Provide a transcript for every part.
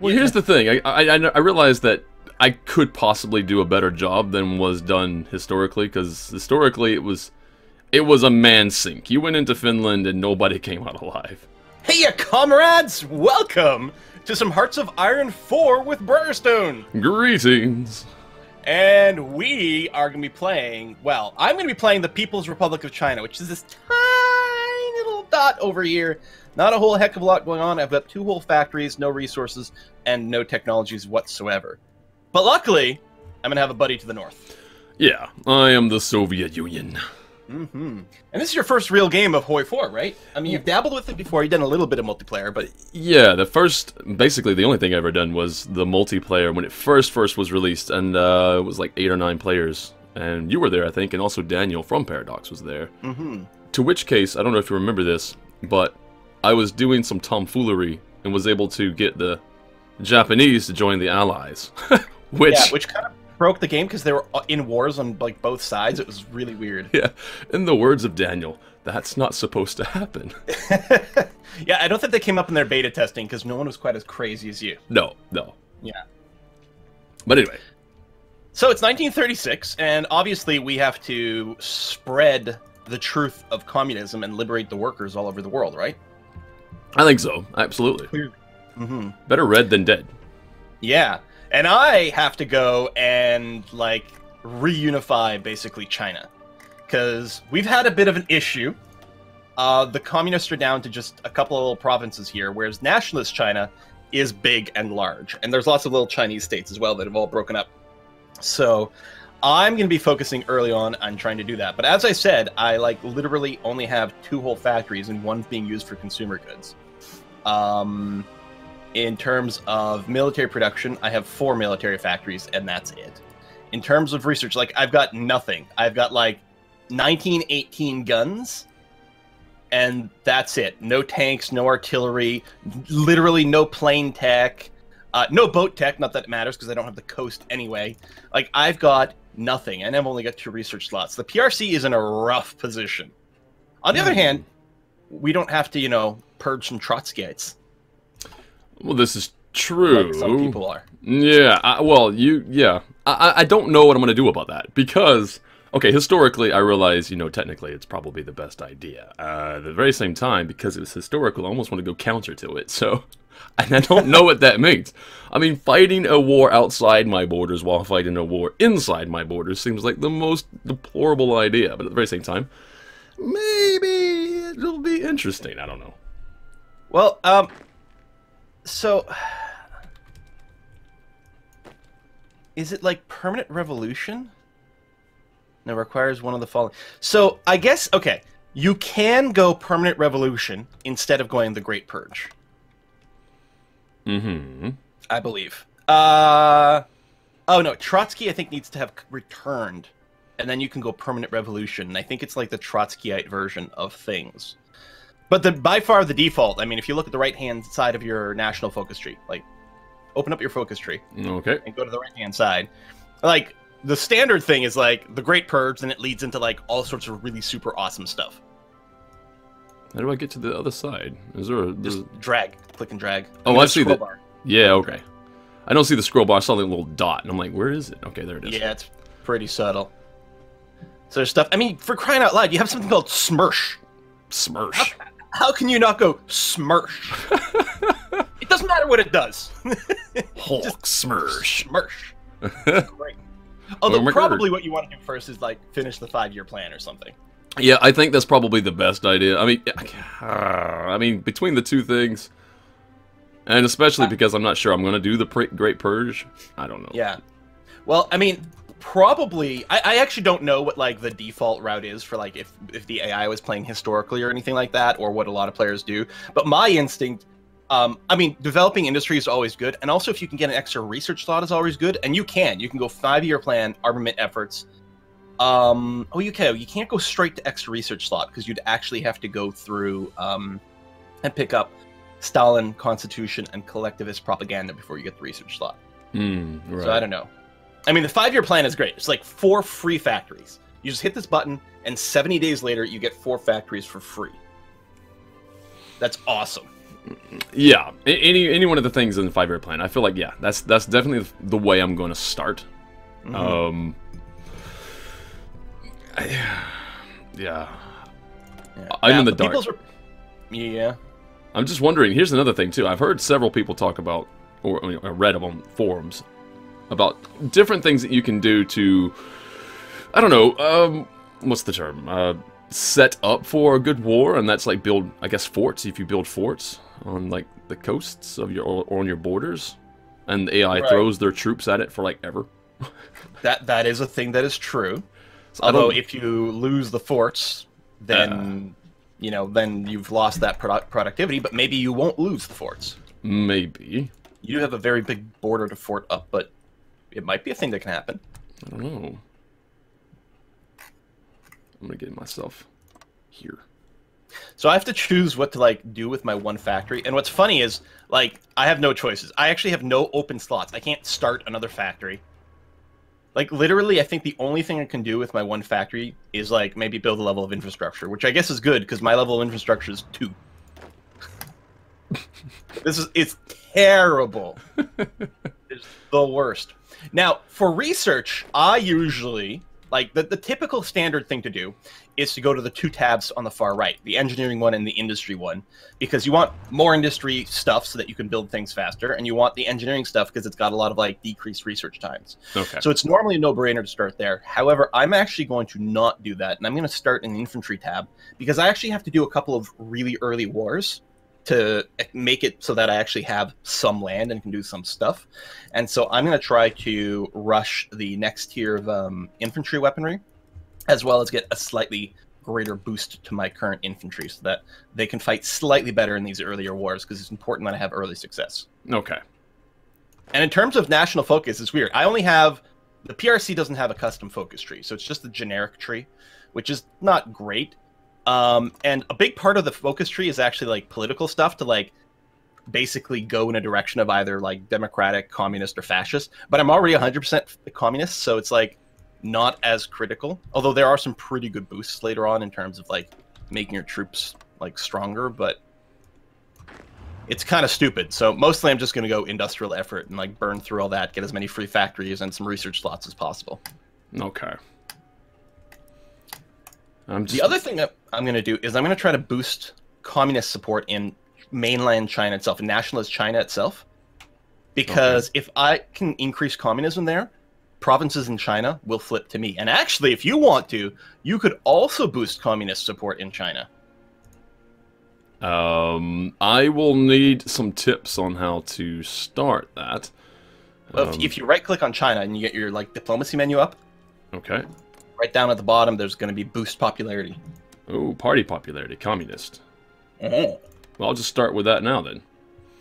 Well, here's the thing. I realized that I could possibly do a better job than was done historically, because historically it was a man sink. You went into Finland and nobody came out alive. Hey, comrades! Welcome to some Hearts of Iron 4 with Briarstone. Greetings. And we are going to be playing, well, I'm going to be playing the People's Republic of China, which is this tiny little dot over here. Not a whole heck of a lot going on. I've got 2 whole factories, no resources, and no technologies whatsoever. But luckily, I'm going to have a buddy to the north. Yeah, I am the Soviet Union. Mm-hmm. And this is your first real game of Hoi 4, right? I mean, you've dabbled with it before. You've done a little bit of multiplayer, but... Yeah, basically the only thing I ever done was the multiplayer when it first was released, and it was like 8 or 9 players. And you were there, I think, and also Daniel from Paradox was there. Mm-hmm. To which case, I don't know if you remember this, but I was doing some tomfoolery and was able to get the Japanese to join the Allies. which kind of broke the game because they were in wars on like both sides. It was really weird. Yeah, in the words of Daniel, that's not supposed to happen. Yeah, I don't think they came up in their beta testing because no one was quite as crazy as you. No. Yeah. But anyway. So it's 1936, and obviously we have to spread the truth of communism and liberate the workers all over the world, right? I think so. Absolutely. Mm-hmm. Better red than dead. Yeah. And I have to go and, like, reunify, basically, China. Because we've had a bit of an issue. The communists are down to just a couple of little provinces here, whereas nationalist China is big and large. And there's lots of little Chinese states as well that have all broken up. So I'm going to be focusing early on trying to do that. But as I said, I, like, literally only have 2 whole factories, and one's being used for consumer goods. In terms of military production, I have 4 military factories, and that's it. In terms of research, like, I've got nothing. I've got, like, 1918 guns, and that's it. No tanks, no artillery, literally no plane tech, no boat tech, not that it matters, because I don't have the coast anyway. Like, I've got nothing, and I've only got 2 research slots. The PRC is in a rough position. On the other hand, we don't have to, you know, purge some Trotskyites. Well, this is true. Like some people are. Yeah, I don't know what I'm going to do about that, because, okay, historically, I realize, you know, technically it's probably the best idea. At the very same time, because it was historical, I almost want to go counter to it, so, and I don't know what that means. I mean, fighting a war outside my borders while fighting a war inside my borders seems like the most deplorable idea, but at the very same time, maybe it'll be interesting, I don't know. Well, so, is it like permanent revolution? No, requires one of the following. So, I guess, okay, you can go permanent revolution instead of going the Great Purge. Mm-hmm. I believe. Oh no, Trotsky I think needs to have returned, and then you can go permanent revolution, and I think it's like the Trotskyite version of things. But by far the default, I mean, if you look at the right-hand side of your national focus tree, like, open up your focus tree. Okay. And go to the right-hand side. Like, the standard thing is, like, the Great Purge, and it leads into, like, all sorts of really super awesome stuff. How do I get to the other side? Is there a... Just drag. Click and drag. Oh, I see the... Bar. Yeah, okay. I don't see the scroll bar. I saw the little dot, and I'm like, where is it? Okay, there it is. Yeah, it's pretty subtle. So there's stuff... I mean, for crying out loud, you have something called Smersh. Smersh. How can you not go Smersh? It doesn't matter what it does. Hulk Smersh. Smersh. Great. Although probably what you want to do first is like finish the 5-year plan or something. Yeah, I think that's probably the best idea. I mean, between the 2 things, and especially because I'm not sure I'm going to do the Great Purge, I don't know. Yeah. Well, I mean, probably I actually don't know what like the default route is for like if the AI was playing historically or anything like that, or what a lot of players do. But my instinct, I mean, developing industry is always good, and also if you can get an extra research slot is always good, and you can go 5-year plan, armament efforts. Oh, you can't go straight to extra research slot because you'd actually have to go through and pick up Stalin, Constitution, and collectivist propaganda before you get the research slot. Right. So I don't know. I mean, the 5-year plan is great. It's like 4 free factories. You just hit this button, and 70 days later, you get 4 factories for free. That's awesome. Yeah, any one of the things in the 5-year plan. I feel like, yeah, that's definitely the way I'm going to start. Mm-hmm. Yeah. I'm Now, in the dark. Yeah. I'm just wondering, here's another thing too. I've heard several people talk about, or I read on forums, about different things that you can do to, I don't know, what's the term? Set up for a good war, and that's like build, I guess, forts. If you build forts on like the coasts of your or on your borders, and the AI throws their troops at it for like ever. That is a thing that is true. So Although if you lose the forts, then then you've lost that productivity. But maybe you won't lose the forts. Maybe. You do have a very big border to fort up, but it might be a thing that can happen. I don't know. I'm gonna get myself here. So I have to choose what to like do with my one factory. And what's funny is like I have no choices. I actually have no open slots. I can't start another factory. Like literally, I think the only thing I can do with my one factory is like maybe build a level of infrastructure, which I guess is good because my level of infrastructure is 2. It's terrible. It's the worst. Now, for research, I usually like the typical standard thing to do is to go to the 2 tabs on the far right, the engineering one and the industry one, because you want more industry stuff so that you can build things faster, and you want the engineering stuff because it's got a lot of like decreased research times. Okay. So it's normally a no-brainer to start there. However, I'm actually going to not do that, and I'm going to start in the infantry tab because I actually have to do a couple of really early wars to make it so that I actually have some land and can do some stuff. And so I'm going to try to rush the next tier of infantry weaponry, as well as get a slightly greater boost to my current infantry so that they can fight slightly better in these earlier wars, because it's important that I have early success. Okay. And in terms of national focus, it's weird. I only have... The PRC doesn't have a custom focus tree, so it's just a generic tree, which is not great. And a big part of the focus tree is actually like political stuff to like basically go in a direction of either like democratic, communist, or fascist. But I'm already 100% communist, so it's like not as critical. Although there are some pretty good boosts later on in terms of like making your troops like stronger, but it's kind of stupid. So mostly I'm just going to go industrial effort and like burn through all that, get as many free factories and some research slots as possible. Okay. The other thing I'm going to do is I'm going to try to boost communist support in mainland China itself, in nationalist China itself. Because if I can increase communism there, provinces in China will flip to me. And actually, if you want to, you could also boost communist support in China. I will need some tips on how to start that. Well, if you right-click on China and you get your like diplomacy menu up, okay. Right down at the bottom, there's going to be boost popularity. Oh, party popularity, communist. Oh. Well, I'll just start with that now then.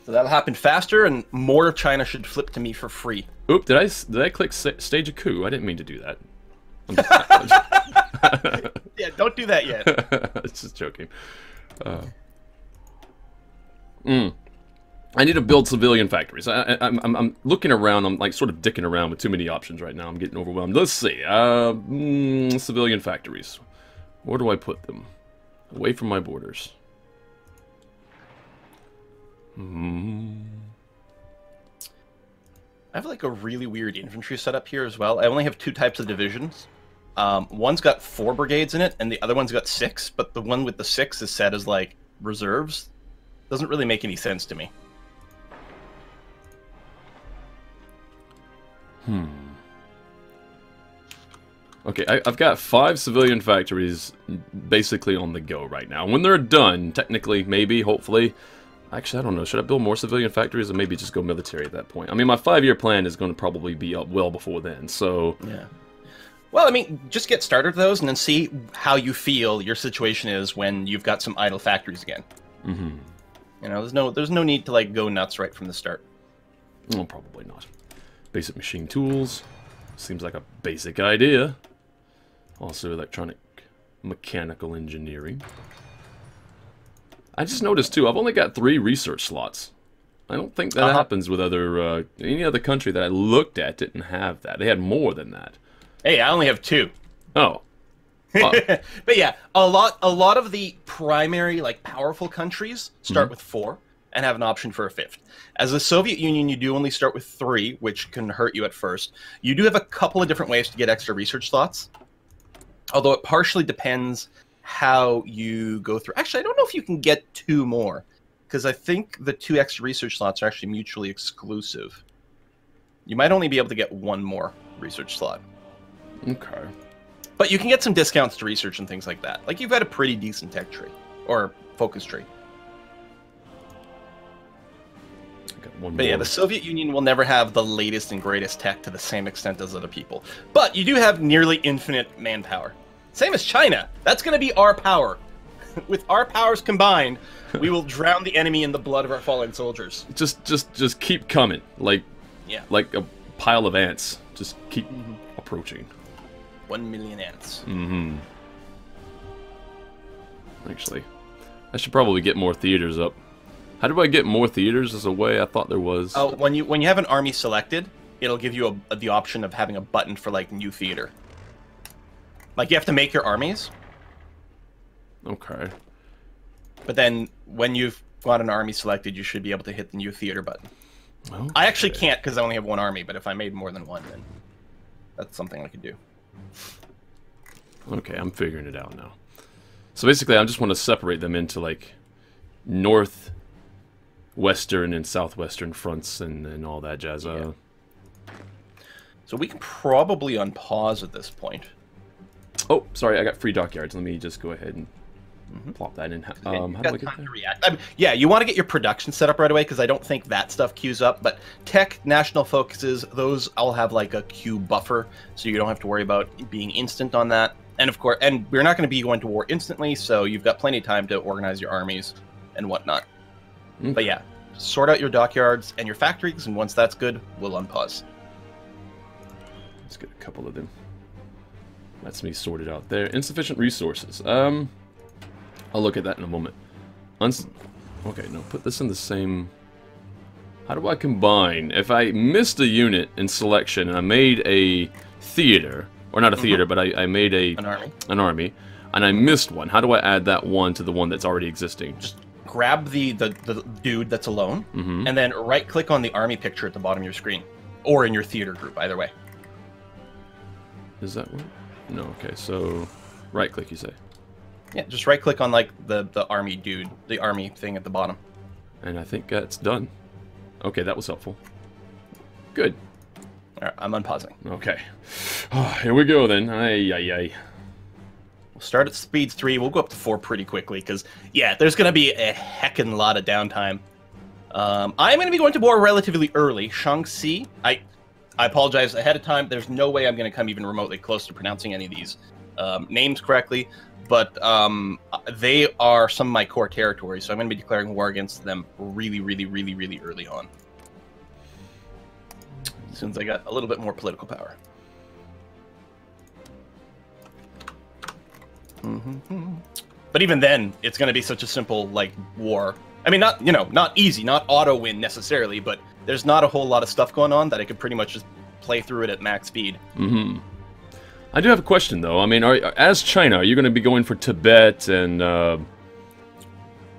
So that'll happen faster, and more of China should flip to me for free. Oop! Did I click stage a coup? I didn't mean to do that. Yeah, don't do that yet. It's just joking. I need to build civilian factories. I'm looking around. I'm like sort of dicking around with too many options right now. I'm getting overwhelmed. Let's see. Civilian factories. Where do I put them? Away from my borders. I have like a really weird infantry setup here as well. I only have 2 types of divisions. One's got 4 brigades in it, and the other one's got 6. But the one with the 6 is set as like reserves. Doesn't really make any sense to me. Okay, I've got 5 civilian factories basically on the go right now. When they're done, technically, maybe, hopefully... Actually, I don't know. Should I build more civilian factories or maybe just go military at that point? I mean, my 5-year plan is going to probably be up well before then, so... Yeah. Well, I mean, just get started with those and then see how you feel your situation is when you've got some idle factories again. Mm-hmm. You know, there's no need to, like, go nuts right from the start. Well, probably not. Basic machine tools. Seems like a basic idea. Also, electronic mechanical engineering. I just noticed, too, I've only got 3 research slots. I don't think that happens with other... any other country that I looked at didn't have that. They had more than that. Hey, I only have 2. Oh. But yeah, a lot of the primary, like, powerful countries start with 4. and have an option for a 5th. As the Soviet Union, you do only start with 3, which can hurt you at first. You do have a couple of different ways to get extra research slots, although it partially depends how you go through. Actually, I don't know if you can get 2 more, because I think the 2 extra research slots are actually mutually exclusive. You might only be able to get 1 more research slot. Okay. But you can get some discounts to research and things like that. Like, you've got a pretty decent tech tree, or focus tree. But yeah, the Soviet Union will never have the latest and greatest tech to the same extent as other people. But you do have nearly infinite manpower. Same as China. That's going to be our power. With our powers combined, we will drown the enemy in the blood of our fallen soldiers. Just keep coming. Like a pile of ants. Just keep approaching. 1 million ants. Mm-hmm. Actually, I should probably get more theaters up. How do I get more theaters? As a way I thought there was. Oh, when you have an army selected, it'll give you the option of having a button for like new theater. Like, you have to make your armies. Okay. But then when you've got an army selected, you should be able to hit the new theater button. Okay. I actually can't because I only have 1 army, but if I made more than 1, then that's something I could do. Okay, I'm figuring it out now. So basically, I just want to separate them into like northwestern and southwestern fronts and all that jazz. Yeah. So we can probably unpause at this point. Oh, sorry, I got free dockyards. Let me just go ahead and plop that in. How do I get there? Yeah, you want to get your production set up right away, because I don't think that stuff queues up. But tech, national focuses, those all have like a queue buffer, so you don't have to worry about being instant on that. And of course, and we're not going to be going to war instantly, so you've got plenty of time to organize your armies and whatnot. Okay. But yeah, sort out your dockyards and your factories, and once that's good, we'll unpause. Let's get a couple of them. That's me sorted out there. Insufficient resources. I'll look at that in a moment. Okay, no, put this in the same... How do I combine? If I missed a unit in selection and I made a theater, or not a theater, but I made an army, and I missed one, how do I add that one to the one that's already existing? Just grab the dude that's alone, and then right-click on the army picture at the bottom of your screen, or in your theater group, either way. Is that what? No, okay, so right-click, you say? Yeah, just right-click on, like, the army dude, the army thing at the bottom. And I think that's done. Okay, that was helpful. Good. All right, I'm unpausing. Okay. Oh, here we go, then. We'll start at speed 3. We'll go up to 4 pretty quickly, because, yeah, there's going to be a heckin' lot of downtime. I'm going to be going to war relatively early. Shaanxi, I apologize ahead of time. There's no way I'm going to come even remotely close to pronouncing any of these names correctly, but they are some of my core territories, so I'm going to be declaring war against them really, really, really, really early on. As soon as I got a little bit more political power. But even then, it's going to be such a simple, like, war. I mean, not easy, not auto win necessarily, but there's not a whole lot of stuff going on that I could pretty much just play through it at max speed. I do have a question, though. I mean, as China, are you going to be going for Tibet and Xinbai,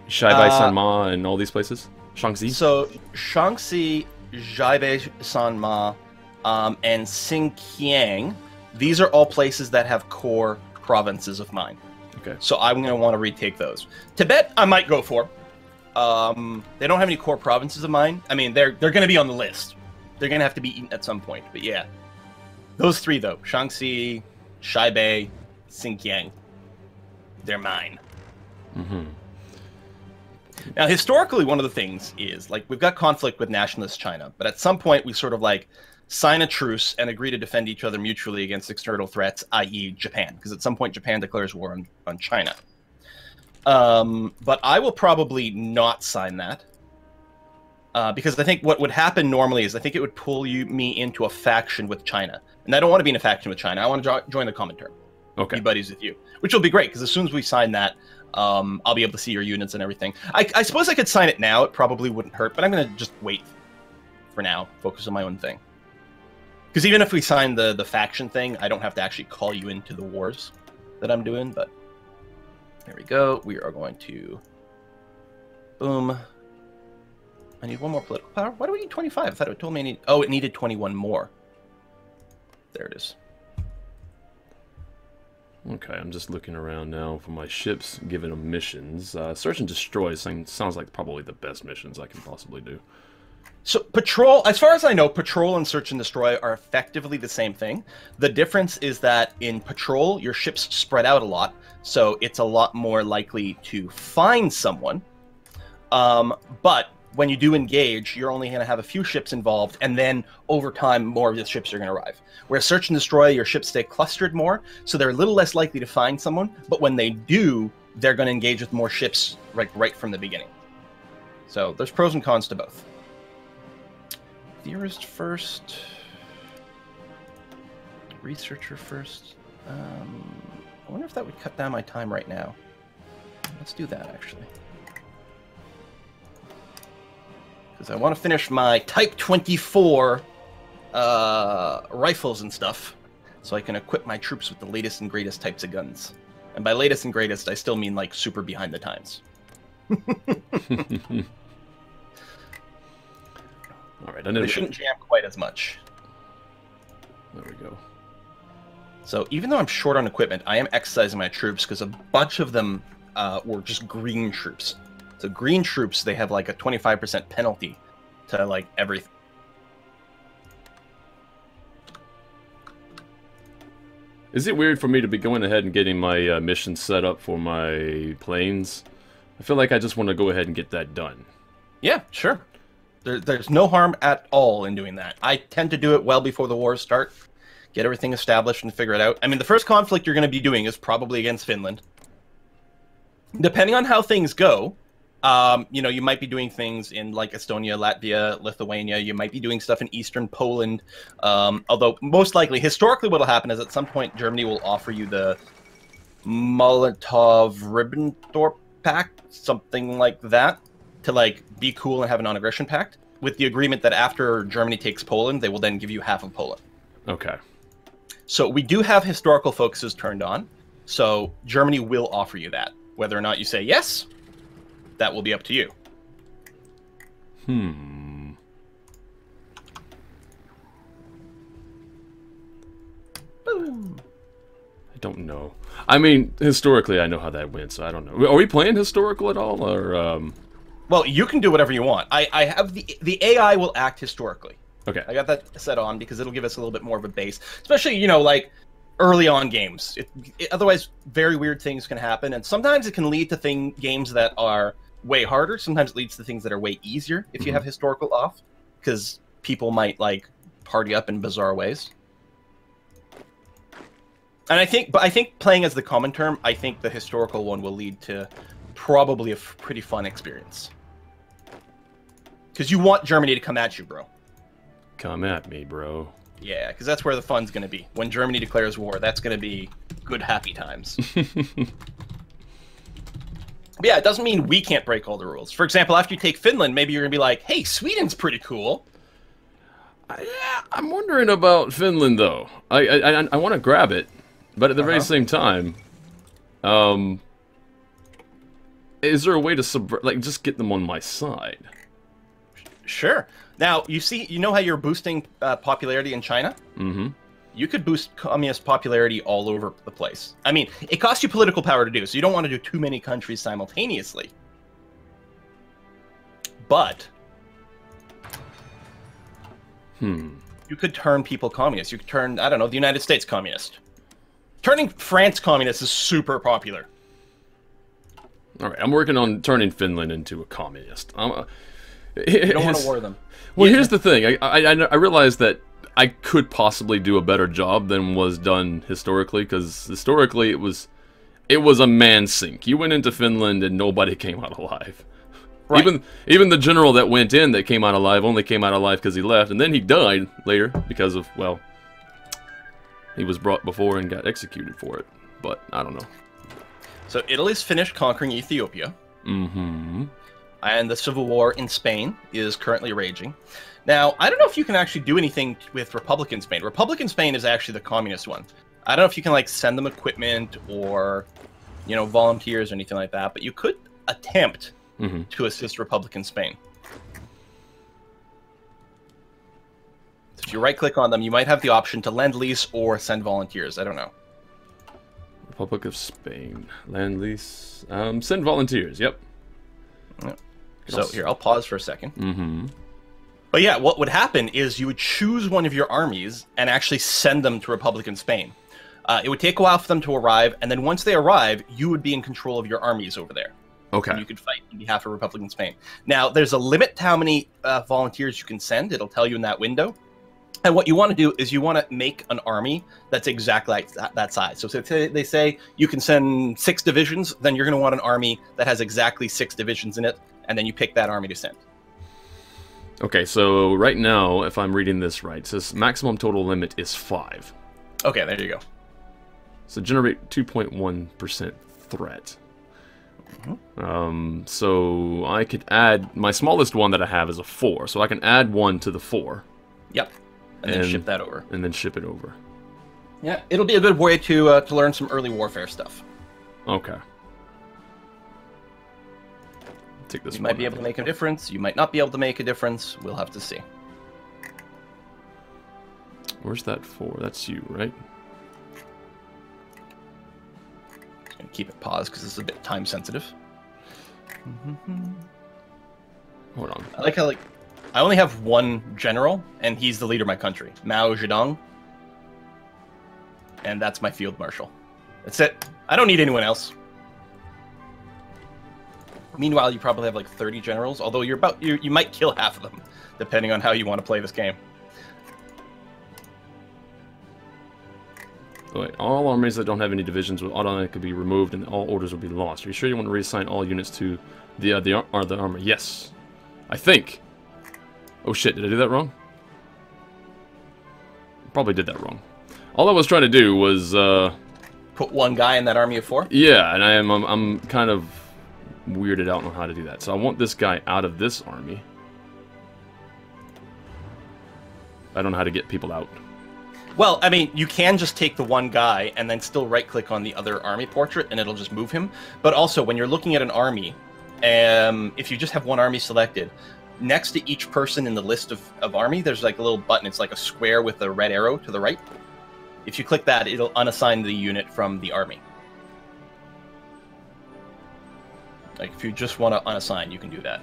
Sanma, and all these places? Shaanxi? So, Shaanxi, Xinbai, Sanma, and Xinjiang, these are all places that have core provinces of mine. Okay. So I'm going to want to retake those. Tibet, I might go for. They don't have any core provinces of mine. I mean, they're going to be on the list. They're going to have to be eaten at some point. But yeah, those 3 though: Shaanxi, Xinbai, Xinjiang. They're mine. Now, historically, one of the things is, like, we've got conflict with nationalist China, but at some point we sort of like sign a truce and agree to defend each other mutually against external threats, i.e. Japan, because at some point Japan declares war on China. But I will probably not sign that. Because I think what would happen normally is I think it would pull me into a faction with China. And I don't want to be in a faction with China. I want to join the Comintern. Okay. Be buddies with you. Which will be great, because as soon as we sign that, I'll be able to see your units and everything. I suppose I could sign it now. It probably wouldn't hurt, but I'm going to just wait for now. Focus on my own thing. Because even if we sign the faction thing, I don't have to actually call you into the wars that I'm doing, but... There we go. We are going to... Boom. I need 1 more political power. Why do we need 25? I thought it told me I need... Oh, it needed 21 more. There it is. Okay, I'm just looking around now for my ships, giving them missions. Search and destroy sounds like probably the best missions I can possibly do. So patrol, as far as I know, patrol and search and destroy are effectively the same thing. The difference is that in patrol, your ships spread out a lot, so it's a lot more likely to find someone. But when you do engage, you're only going to have a few ships involved, and then over time, more of the ships are going to arrive. Whereas search and destroy, your ships stay clustered more, so they're a little less likely to find someone, but when they do, they're going to engage with more ships right from the beginning. So there's pros and cons to both. Theorist first. Researcher first. I wonder if that would cut down my time right now. Let's do that, actually. Because I want to finish my Type 24 rifles and stuff, so I can equip my troops with the latest and greatest types of guns. And by latest and greatest, I still mean like super behind the times. All right, they shouldn't jam quite as much. There we go. So even though I'm short on equipment, I am exercising my troops because a bunch of them were just green troops. So green troops, they have like a 25% penalty to like everything. Is it weird for me to be going ahead and getting my mission set up for my planes? I feel like I just want to go ahead and get that done. Yeah, sure. There's no harm at all in doing that. I tend to do it well before the wars start. Get everything established and figure it out. I mean, the first conflict you're going to be doing is probably against Finland. Depending on how things go, you know, you might be doing things in like Estonia, Latvia, Lithuania. You might be doing stuff in Eastern Poland. Although most likely, historically, what will happen is at some point Germany will offer you the Molotov-Ribbentrop Pact, something like that, to like be cool and have a non-aggression pact, with the agreement that after Germany takes Poland, they will then give you half of Poland. Okay. So we do have historical focuses turned on. So Germany will offer you that. Whether or not you say yes, that will be up to you. Boom. I don't know. I mean, historically, I know how that went, so I don't know. Are we playing historical at all, or? Well, you can do whatever you want. I have the AI will act historically. Okay. I got that set on because it'll give us a little bit more of a base, especially, you know, like early on games. Otherwise, very weird things can happen, and sometimes it can lead to games that are way harder. Sometimes it leads to things that are way easier if you have historical off, because people might like party up in bizarre ways. And I think playing as the common term, I think the historical one will lead to probably a pretty fun experience. Because you want Germany to come at you, bro. Come at me, bro. Yeah, because that's where the fun's going to be. When Germany declares war, that's going to be good, happy times. But yeah, it doesn't mean we can't break all the rules. For example, after you take Finland, maybe you're going to be like, hey, Sweden's pretty cool. Yeah, I'm wondering about Finland, though. I want to grab it, but at the very same time, is there a way to just get them on my side? Sure. Now, you know how you're boosting popularity in China? Mm-hmm. You could boost communist popularity all over the place. I mean, it costs you political power to do, so you don't want to do too many countries simultaneously. But you could turn people communist. You could turn, I don't know, the United States communist. Turning France communist is super popular. All right, I'm working on turning Finland into a communist. You don't want to war them. Well, here's the thing. I realized that I could possibly do a better job than was done historically, because historically it was a man sink. You went into Finland and nobody came out alive. Right. Even the general that went in that came out alive only came out alive because he left, and then he died later because of, well, he was brought before and got executed for it. But I don't know. So Italy's finished conquering Ethiopia. Mm-hmm. And the civil war in Spain is currently raging. Now, I don't know if you can actually do anything with Republican Spain. Republican Spain is actually the communist one. I don't know if you can like send them equipment or, you know, volunteers or anything like that, but you could attempt to assist Republican Spain. If you right-click on them, you might have the option to lend lease or send volunteers. I don't know. Republic of Spain. Land lease. Send volunteers. Yep. Yep. So here, I'll pause for a second. Mm-hmm. But yeah, what would happen is you would choose one of your armies and actually send them to Republic in Spain. It would take a while for them to arrive, and then once they arrive, you would be in control of your armies over there. Okay. And you could fight on behalf of Republic in Spain. Now, there's a limit to how many volunteers you can send. It'll tell you in that window. And what you want to do is you want to make an army that's exactly like that size. So if they say you can send 6 divisions, then you're going to want an army that has exactly 6 divisions in it, and then you pick that army to send. Okay, so right now, if I'm reading this right, it says maximum total limit is 5. Okay, there you go. So generate 2.1% threat. Mm-hmm. So I could add, my smallest one that I have is a 4, so I can add 1 to the 4. Yep, and then ship that over. And then ship it over. Yeah, it'll be a good way to learn some early warfare stuff. Okay. Take this. You might be able to make a difference. You might not be able to make a difference. We'll have to see. Where's that 4? That's you, right? Just gonna keep it paused because this is a bit time sensitive. Hold on. I like how I only have one general, and he's the leader of my country, Mao Zedong, and that's my field marshal. That's it. I don't need anyone else. Meanwhile, you probably have like 30 generals, although you might kill half of them, depending on how you want to play this game. Oh, wait, all armies that don't have any divisions will automatically be removed, and all orders will be lost. Are you sure you want to reassign all units to the armor? Yes, I think. Oh shit! Did I do that wrong? Probably did that wrong. All I was trying to do was put one guy in that army of 4. Yeah, and I'm kind of weirded out on how to do that. So I want this guy out of this army. I don't know how to get people out. Well, I mean, you can just take the one guy and then still right-click on the other army portrait, and it'll just move him. But also, when you're looking at an army, if you just have one army selected, next to each person in the list of army, there's like a little button. It's like a square with a red arrow to the right. If you click that, it'll unassign the unit from the army. Like, if you just want to unassign, you can do that.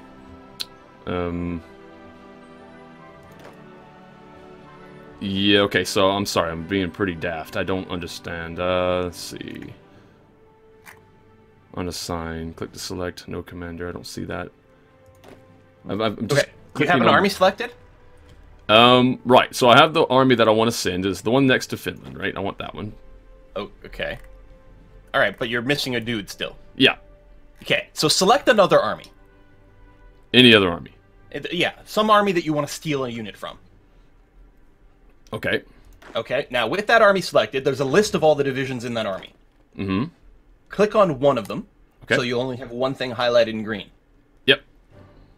Yeah, okay, so I'm sorry, I'm being pretty daft. I don't understand. Let's see. Unassign, click to select, no commander, I don't see that. I'm just okay, you have an army selected? Right, so I have the army that I want to send, is the one next to Finland, right? I want that one. Oh, okay. Alright, but you're missing a dude still. Yeah. Okay, so select another army. Any other army? Yeah, some army that you want to steal a unit from. Okay. Okay, now with that army selected, there's a list of all the divisions in that army. Mm-hmm. Click on one of them, okay. So you'll only have one thing highlighted in green. Yep.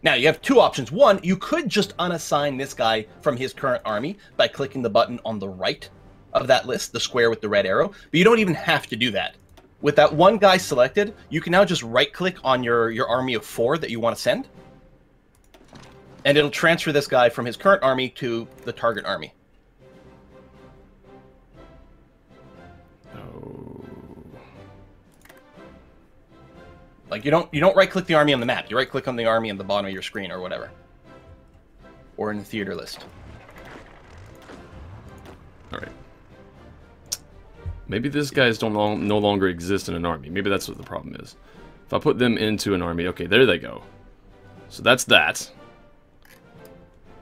Now, you have 2 options. One, you could just unassign this guy from his current army by clicking the button on the right of that list, the square with the red arrow, but you don't even have to do that. With that one guy selected, you can now just right-click on your army of 4 that you want to send, and it'll transfer this guy from his current army to the target army. Like, you don't right-click the army on the map. You right-click on the army on the bottom of your screen or whatever. Or in the theater list. Alright. Maybe these guys no longer exist in an army. Maybe that's what the problem is. If I put them into an army, okay, there they go. So that's that.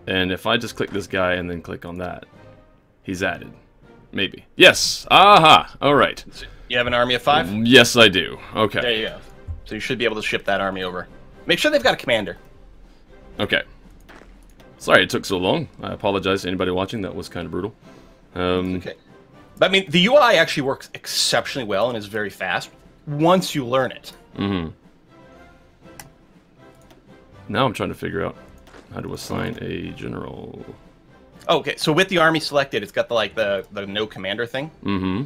And if I just click this guy and then click on that, he's added. Maybe. Yes! Aha! Alright. You have an army of 5? Yes, I do. Okay. There you go. So you should be able to ship that army over. Make sure they've got a commander. Okay. Sorry it took so long. I apologize to anybody watching. That was kind of brutal. Okay. But I mean, the UI actually works exceptionally well and is very fast once you learn it. Mm-hmm. Now I'm trying to figure out how to assign a general. Okay, so with the army selected, it's got the no commander thing. Mm-hmm.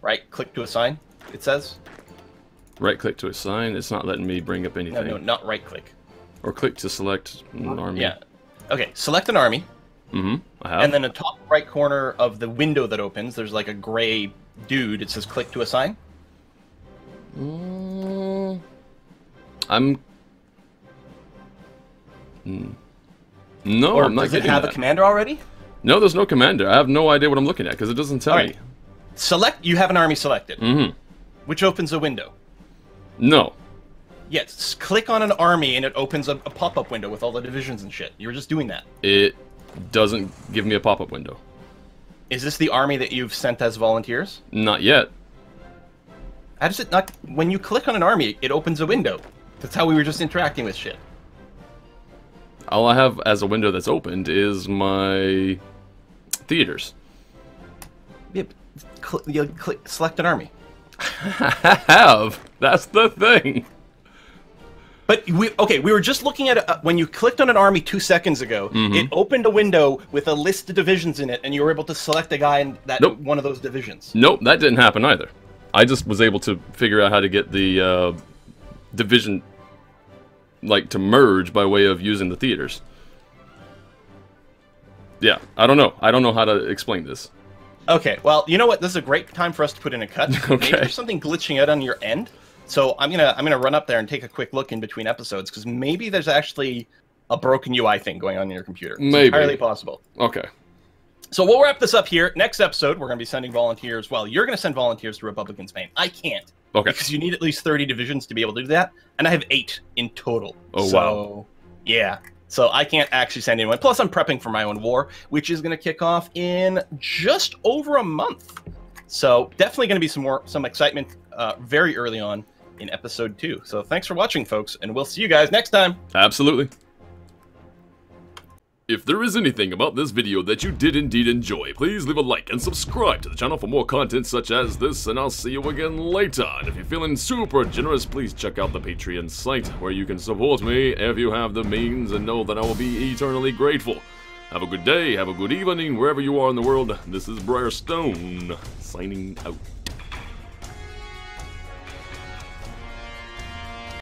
Right? Click to assign, it says. Right-click to assign. It's not letting me bring up anything. No, not right-click. Or click to select an army. Yeah. Okay, select an army. I have. And then the top right corner of the window that opens, there's like a gray dude. It says click to assign. I'm... No, Or I'm not does it getting have that. a commander already? No, there's no commander. I have no idea what I'm looking at because it doesn't tell me. Select. You have an army selected, which opens a window. No. Yes, click on an army and it opens a pop-up window with all the divisions and shit. You were just doing that. It doesn't give me a pop-up window. Is this the army that you've sent as volunteers? Not yet. How does it not... When you click on an army, it opens a window. That's how we were just interacting with shit. All I have as a window that's opened is my theaters. Yep. Select an army. I have. That's the thing. But we were just looking at when you clicked on an army 2 seconds ago. It opened a window with a list of divisions in it, and you were able to select a guy in that one of those divisions. Nope, that didn't happen either. I just was able to figure out how to get the division, like, to merge by way of using the theaters. Yeah, I don't know. I don't know how to explain this. Okay, well, you know what? This is a great time for us to put in a cut. Okay. Maybe there's something glitching out on your end. So I'm gonna run up there and take a quick look in between episodes because maybe there's actually a broken UI thing going on in your computer. It's Maybe. entirely possible. Okay. So we'll wrap this up here. Next episode, we're gonna be sending volunteers. Well, you're gonna send volunteers to Republican Spain. I can't. Okay. Because you need at least 30 divisions to be able to do that, and I have 8 in total. Oh, so, wow. Yeah. So I can't actually send anyone. Plus, I'm prepping for my own war, which is going to kick off in just over a month. So definitely going to be some excitement very early on in episode 2. So thanks for watching, folks, and we'll see you guys next time. Absolutely. If there is anything about this video that you did indeed enjoy, please leave a like and subscribe to the channel for more content such as this, and I'll see you again later. And if you're feeling super generous, please check out the Patreon site, where you can support me if you have the means, and know that I will be eternally grateful. Have a good day, have a good evening, wherever you are in the world. This is Briarstone, signing out.